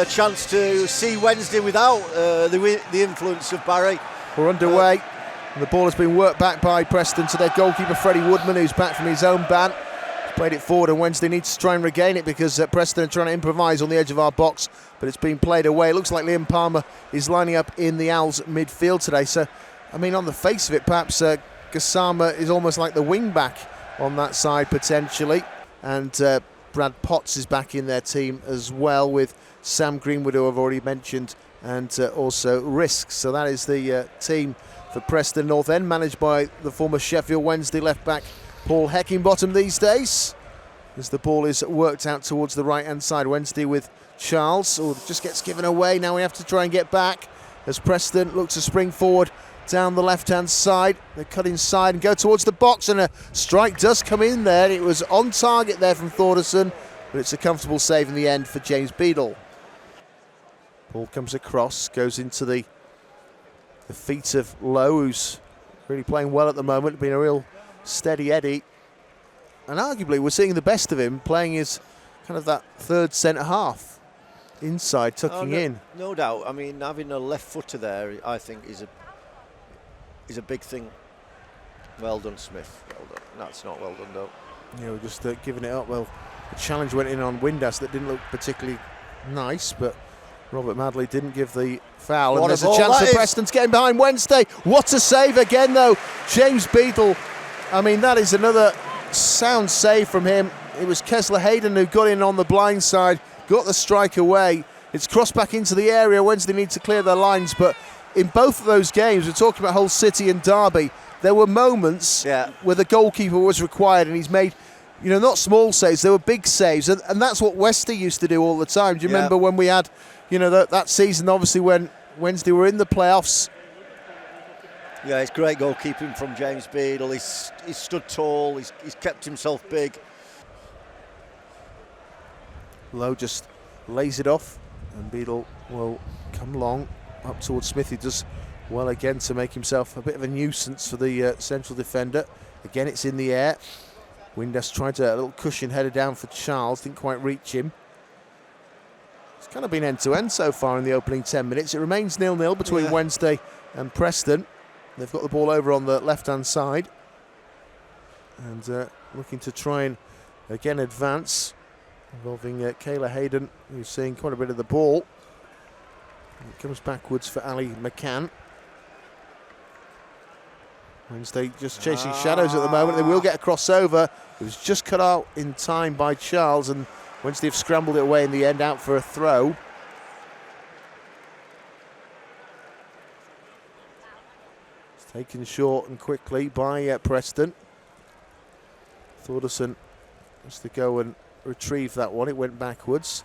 chance to see Wednesday without the influence of Barry. We're underway. And the ball has been worked back by Preston to their goalkeeper Freddie Woodman, who's back from his own ban. He's played it forward, and Wednesday needs to try and regain it because Preston are trying to improvise on the edge of our box, but it's been played away. It looks like Liam Palmer is lining up in the Owls midfield today. So, I mean, on the face of it, perhaps Gassama is almost like the wing back on that side potentially. And Brad Potts is back in their team as well, with Sam Greenwood, who I've already mentioned, and also Risk. So that is the team for Preston North End, managed by the former Sheffield Wednesday left-back Paul Heckingbottom these days. As the ball is worked out towards the right-hand side, Wednesday with Charles. Oh, just gets given away. Now we have to try and get back as Preston look to spring forward down the left-hand side. They cut inside and go towards the box, and a strike does come in there. It was on target there from Thordarson, but it's a comfortable save in the end for James Beadle. Ball comes across, goes into the feet of Lowe, who's really playing well at the moment, been a real steady Eddie. And arguably we're seeing the best of him playing his kind of that third centre half inside, tucking in. No doubt. I mean, having a left footer there, I think, is a big thing. Well done, Smith. Well done. That's not well done, though. Yeah, we're just giving it up. Well, the challenge went in on Windass that didn't look particularly nice, but Robert Madley didn't give the foul. And there's a chance for Preston to get in behind Wednesday. What a save again, though. James Beadle. I mean, that is another sound save from him. It was Kessler Hayden who got in on the blind side, got the strike away. It's crossed back into the area. Wednesday need to clear their lines, but in both of those games, we're talking about Hull City and Derby, there were moments where the goalkeeper was required, and he's made, not small saves, they were big saves, and that's what Westy used to do all the time. Do you remember when we had, that season, obviously, when Wednesday were in the playoffs? Yeah, it's great goalkeeping from James Beadle. He's stood tall, he's kept himself big. Lowe just lays it off, and Beadle will come long up towards Smith. He does well again to make himself a bit of a nuisance for the central defender. Again, it's in the air. Windass tried a little cushion header down for Charles, didn't quite reach him. It's kind of been end-to-end so far in the opening 10 minutes. It remains 0-0 between Wednesday and Preston. They've got the ball over on the left-hand side, and looking to try and again advance, involving Kayla Hayden, who's seeing quite a bit of the ball. It comes backwards for Ali McCann. Wednesday just chasing shadows at the moment. They will get a crossover. It was just cut out in time by Charles, and Wednesday have scrambled it away in the end, out for a throw. It's taken short and quickly by Preston. Thordarson has to go and retrieve that one. It went backwards.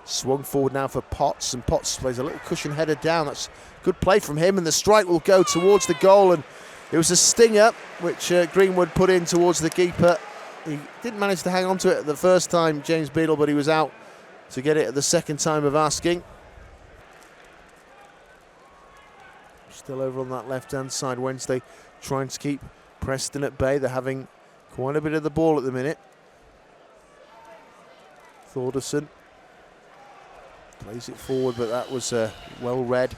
Swung forward now for Potts, and Potts plays a little cushion header down. That's good play from him, and the strike will go towards the goal, and it was a stinger which Greenwood put in towards the keeper. He didn't manage to hang on to it the first time, James Beadle, but he was out to get it at the second time of asking. Still over on that left-hand side, Wednesday trying to keep Preston at bay. They're having quite a bit of the ball at the minute. Thordarson plays it forward, but that was well read.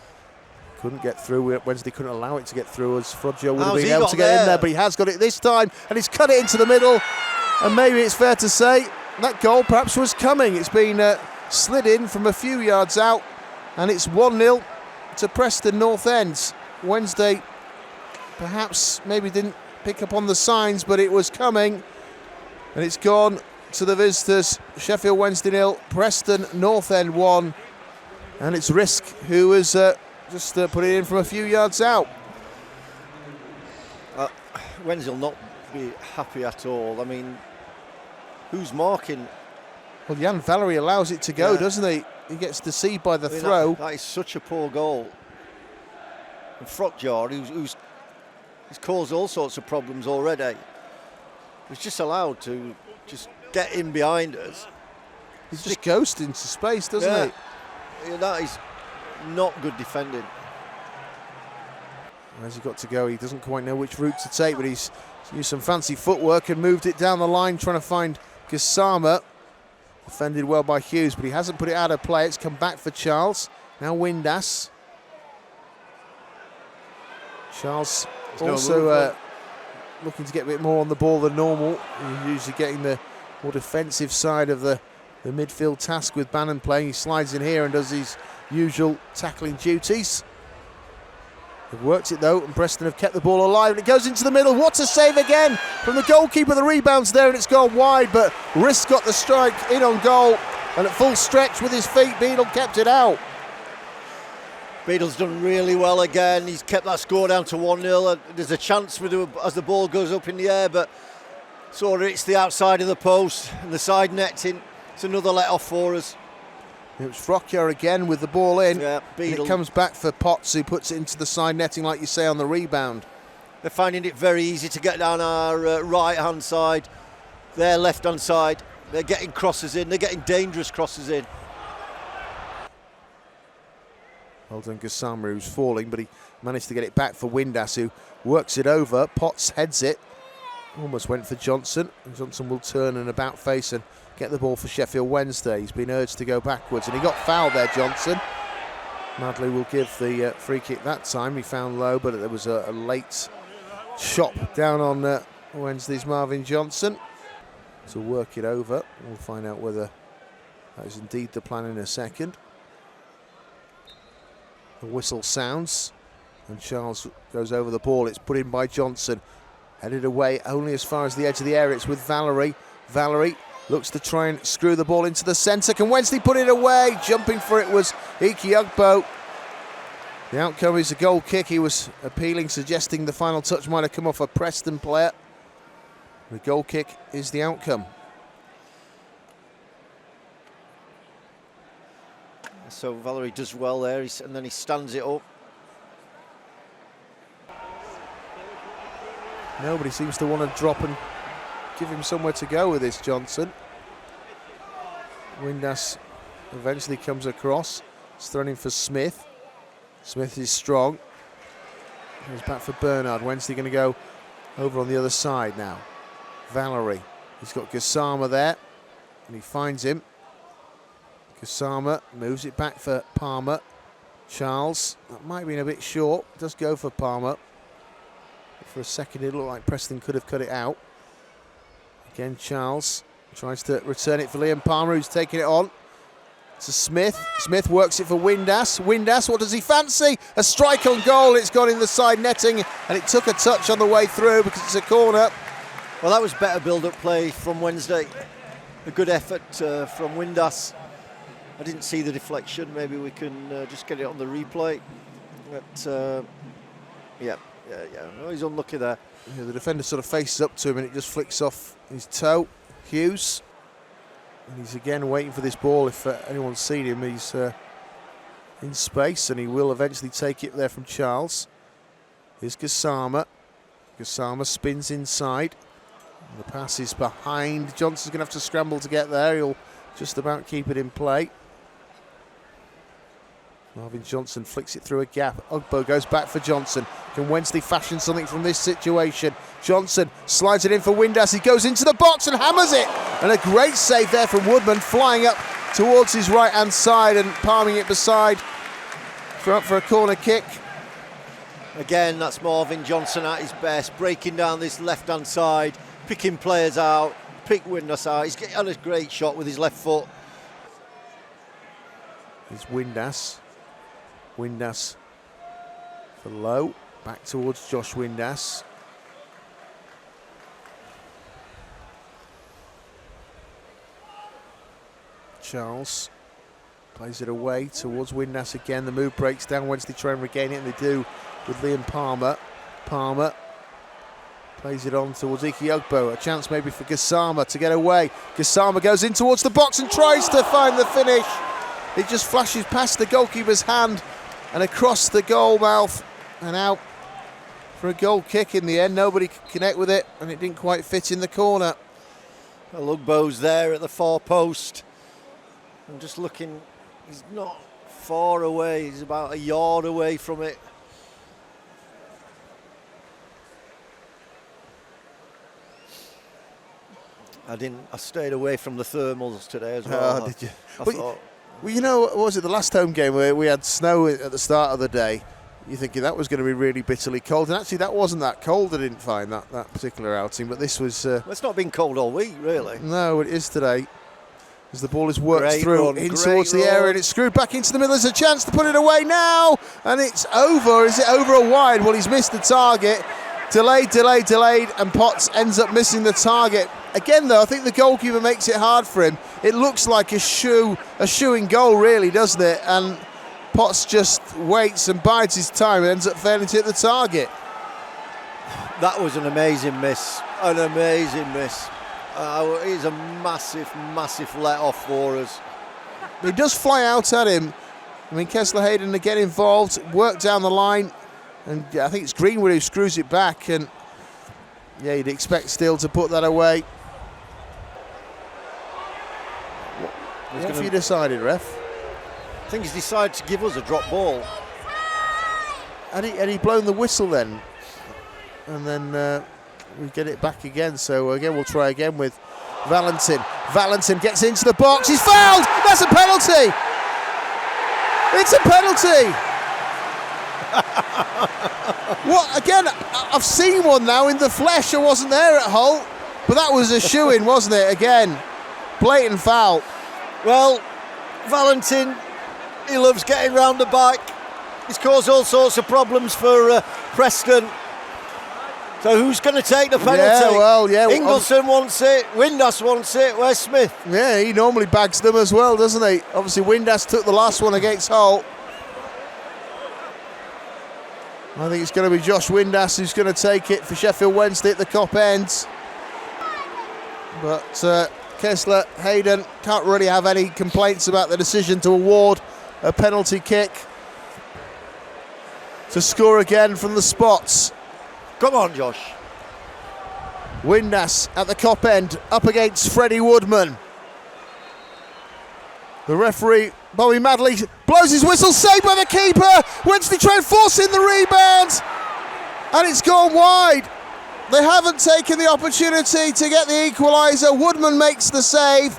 Couldn't get through. Wednesday couldn't allow it to get through, as Frodjo would have been able to get in there, but he has got it this time, and he's cut it into the middle. And maybe it's fair to say that goal perhaps was coming. It's been slid in from a few yards out, and it's 1-0 to Preston North End. Wednesday perhaps maybe didn't pick up on the signs, but it was coming, and it's gone to the visitors. Sheffield Wednesday 0, Preston North End 1, and it's Risk who has just put it in from a few yards out. Wednesday will not be happy at all. I mean, who's marking? Well, Jan Valery allows it to go, doesn't he? He gets deceived by the throw. That is such a poor goal. And Frockjar, who's caused all sorts of problems already, was just allowed to just get in behind us. He's just ghosted into space, doesn't he? Yeah, that is not good defending. Where's he got to go? He doesn't quite know which route to take, but he's used some fancy footwork and moved it down the line, trying to find Gassama. Defended well by Hughes, but he hasn't put it out of play. It's come back for Charles. Now Windass. Charles also looking to get a bit more on the ball than normal. He's usually getting the more defensive side of the midfield task with Bannon playing. He slides in here and does his usual tackling duties. They've worked it though, and Preston have kept the ball alive, and it goes into the middle. What a save again from the goalkeeper. The rebound's there and it's gone wide, but Risk got the strike in on goal, and at full stretch with his feet, Beadle kept it out. Beadle's done really well again. He's kept that score down to 1-0. There's a chance for as the ball goes up in the air, but sort of it's the outside of the post and the side netting. It's another let off for us. It was Frocchia again with the ball in. Yeah, Beadle. It comes back for Potts, who puts it into the side netting, like you say, on the rebound. They're finding it very easy to get down our right-hand side, their left-hand side. They're getting crosses in. They're getting dangerous crosses in. Well done, Gassama, who's falling, but he managed to get it back for Windass, who works it over. Potts heads it. Almost went for Johnson. Johnson will turn and about face and get the ball for Sheffield Wednesday. He's been urged to go backwards, and he got fouled there, Johnson. Madley will give the free kick that time. He found low, but there was a late chop down on Wednesday's Marvin Johnson to work it over. We'll find out whether that is indeed the plan in a second. The whistle sounds, and Charles goes over the ball. It's put in by Johnson. Headed away only as far as the edge of the area. It's with Valerie. Valerie looks to try and screw the ball into the centre. Can Wednesday put it away? Jumping for it was Iki Ugbo. The outcome is a goal kick. He was appealing, suggesting the final touch might have come off a Preston player. The goal kick is the outcome. So Valerie does well there, and then he stands it up. Nobody seems to want to drop and give him somewhere to go with this, Johnson. Windass eventually comes across. It's thrown in for Smith. Smith is strong. Goes back for Bernard. Wednesday going to go over on the other side now. Valerie. He's got Gassama there, and he finds him. Gassama moves it back for Palmer. Charles. That might have been a bit short. Does go for Palmer. For a second, it looked like Preston could have cut it out. Again, Charles tries to return it for Liam Palmer, who's taking it on to Smith. Smith works it for Windass. Windass, what does he fancy? A strike on goal. It's gone in the side netting, and it took a touch on the way through because it's a corner. Well, that was better build-up play from Wednesday. A good effort from Windass. I didn't see the deflection. Maybe we can just get it on the replay. But yeah. Oh, he's unlucky there. Yeah, the defender sort of faces up to him and it just flicks off his toe. Hughes. And he's again waiting for this ball. If anyone's seen him, he's in space, and he will eventually take it there from Charles. Here's Gassama. Gassama spins inside. And the pass is behind. Johnson's going to have to scramble to get there. He'll just about keep it in play. Marvin Johnson flicks it through a gap. Ugbo goes back for Johnson. Can Wednesday fashion something from this situation? Johnson slides it in for Windass. He goes into the box and hammers it. And a great save there from Woodman, flying up towards his right-hand side and palming it beside for a corner kick. Again, that's Marvin Johnson at his best, breaking down this left-hand side, picking players out, pick Windass out. He's had a great shot with his left foot. It's Windass. Windass for Low, back towards Josh Windass. Charles plays it away towards Windass again. The move breaks down. Wednesday try and regain it, and they do with Liam Palmer. Palmer plays it on towards Iki Ugbo. A chance maybe for Gassama to get away. Gassama goes in towards the box and tries to find the finish. It just flashes past the goalkeeper's hand and across the goal mouth and out for a goal kick in the end. Nobody could connect with it, and it didn't quite fit in the corner. Well, Ugbo's there at the far post. I'm just looking, he's not far away, he's about a yard away from it. I stayed away from the thermals today as well. Oh, did you? I thought, well, you know, what was it, the last home game where we had snow at the start of the day? You're thinking that was going to be really bitterly cold, and actually that wasn't that cold. I didn't find that particular outing, but this was. It's not been cold all week, really. No, it is today. As the ball is worked through in great towards the run. area, and it's screwed back into the middle. There's a chance to put it away now, and it's over. Is it over or wide? Well, he's missed the target. Delayed, and Potts ends up missing the target. Again, though, I think the goalkeeper makes it hard for him. It looks like a shoeing goal, really, doesn't it? And Potts just waits and bides his time and ends up failing to hit the target. That was an amazing miss. An amazing miss. It is a massive, massive let-off for us. He does fly out at him. I mean, Kessler-Hayden again involved, worked down the line, and I think it's Greenwood who screws it back, and yeah, you'd expect Steele to put that away. What have you decided, ref? I think he's decided to give us a drop ball. Had he blown the whistle then? And then we get it back again. So again, we'll try again with Valentin. Valentin gets into the box. He's fouled. That's a penalty. It's a penalty. What? Again, I've seen one now in the flesh. I wasn't there at Hull, but that was a shoe-in, wasn't it? Again, blatant foul. Well, Valentin, he loves getting round the back. He's caused all sorts of problems for Preston. So who's going to take the penalty? Yeah, well, yeah. Ingleson wants it. Windass wants it. Where's Smith? Yeah, he normally bags them as well, doesn't he? Obviously, Windass took the last one against Hull. I think it's going to be Josh Windass who's going to take it for Sheffield Wednesday at the Cop End. But Kessler, Hayden can't really have any complaints about the decision to award a penalty kick. To score again from the spots. Come on, Josh. Windass at the Cop End, up against Freddie Woodman. The referee, Bobby Madley, blows his whistle, saved by the keeper. Wednesday try and force in the rebound, and it's gone wide. They haven't taken the opportunity to get the equaliser. Woodman makes the save.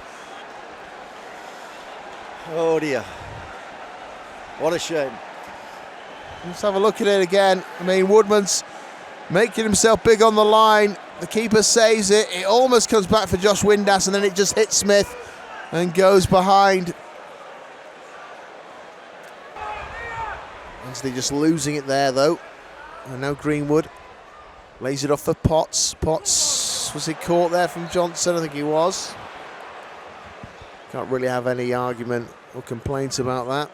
Oh dear. What a shame. Let's have a look at it again. I mean, Woodman's making himself big on the line. The keeper saves it. It almost comes back for Josh Windass, and then it just hits Smith and goes behind. Wednesday just losing it there, though. And now Greenwood lays it off for Potts. Potts, was he caught there from Johnson? I think he was. Can't really have any argument or complaints about that.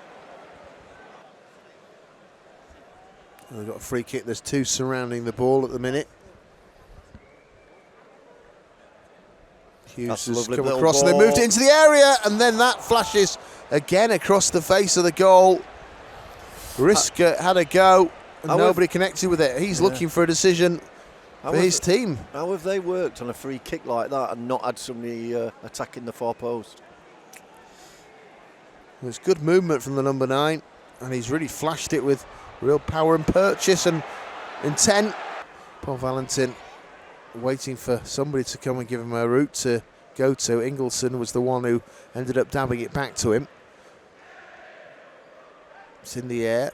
They've got a free kick. There's two surrounding the ball at the minute. Hughes has come across and they moved it into the area, and then that flashes again across the face of the goal. Risk had a go and nobody connected with it. He's looking for a decision for his team. How have they worked on a free kick like that and not had somebody attacking the far post? There's good movement from the number 9, and he's really flashed it with real power and purchase and intent. Paul Valentin waiting for somebody to come and give him a route to go to. Ingleson was the one who ended up dabbing it back to him. It's in the air.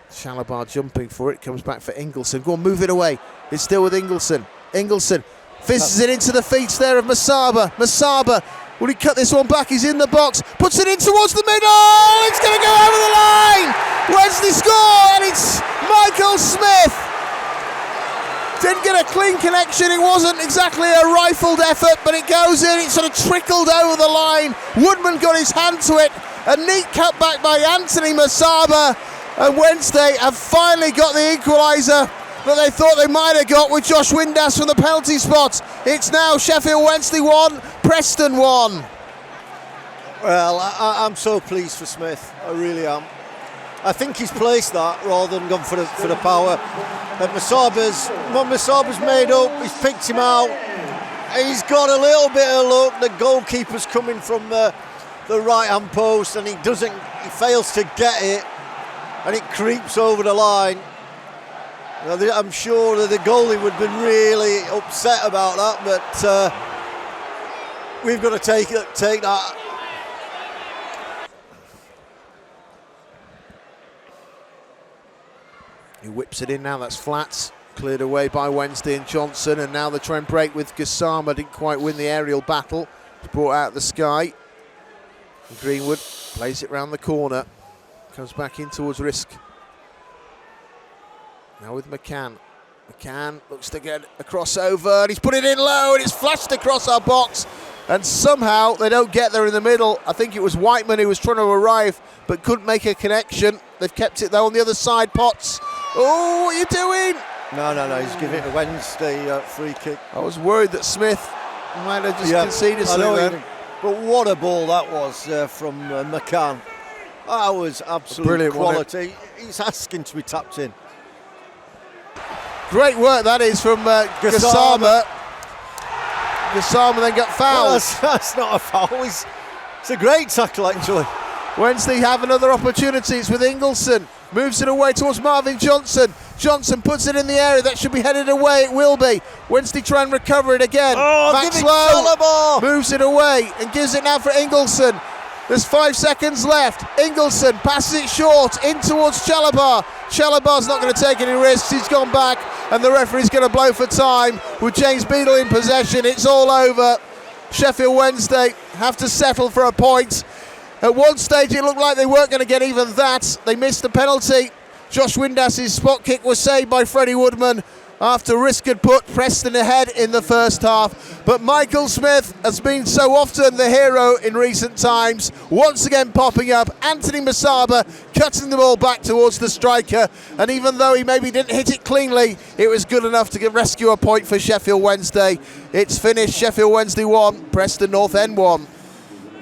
Shalabar jumping for it. Comes back for Ingleson. Go on, move it away. It's still with Ingleson. Ingleson fizzes it into the feet there of Masaba. Masaba, will he cut this one back? He's in the box. Puts it in towards the middle. It's going to go over the line. Wednesday score, and it's Michael Smith. Didn't get a clean connection. It wasn't exactly a rifled effort, but it goes in. It sort of trickled over the line. Woodman got his hand to it. A neat cut back by Anthony Masaba. And Wednesday have finally got the equaliser that they thought they might have got with Josh Windass from the penalty spot. It's now Sheffield Wednesday 1, Preston 1. Well, I'm so pleased for Smith. I really am. I think he's placed that rather than gone for the power. But Masaba's made up. He's picked him out. He's got a little bit of luck. The goalkeeper's coming from the right-hand post, and he fails to get it, and it creeps over the line. I'm sure that the goalie would have been really upset about that, but We've got to take that. He whips it in now, that's Flats. Cleared away by Wednesday and Johnson, and now they try and break with Gassama. Didn't quite win the aerial battle. It's brought out the sky. And Greenwood plays it round the corner. Comes back in towards Risk. Now with McCann. McCann looks to get a crossover, and he's put it in low, and it's flashed across our box. And somehow they don't get there in the middle. I think it was Whiteman who was trying to arrive, but couldn't make a connection. They've kept it though on the other side. Potts. Oh, what are you doing? No, he's giving it a Wednesday free kick. I was worried that Smith might have just conceded something. But what a ball that was from McCann. That was absolute brilliant quality. He's asking to be tapped in. Great work that is from Gassama. Gassama then got fouled. Well, that's not a foul. It's a great tackle actually. Wednesday have another opportunity. It's with Ingleson. Moves it away towards Marvin Johnson. Johnson puts it in the area. That should be headed away. It will be. Wednesday try and recover it again. Max Lowe moves it away and gives it now for Ingleson. There's 5 seconds left. Ingleson passes it short in towards Chalabar. Chalabar's not going to take any risks. He's gone back, and the referee's going to blow for time. With James Beadle in possession, it's all over. Sheffield Wednesday have to settle for a point. At one stage, it looked like they weren't going to get even that. They missed the penalty. Josh Windas's spot kick was saved by Freddie Woodman after Risk had put Preston ahead in the first half. But Michael Smith has been so often the hero in recent times, once again popping up. Anthony Masaba cutting the ball back towards the striker, and even though he maybe didn't hit it cleanly, it was good enough to rescue a point for Sheffield Wednesday. It's finished. Sheffield Wednesday 1, Preston North End 1.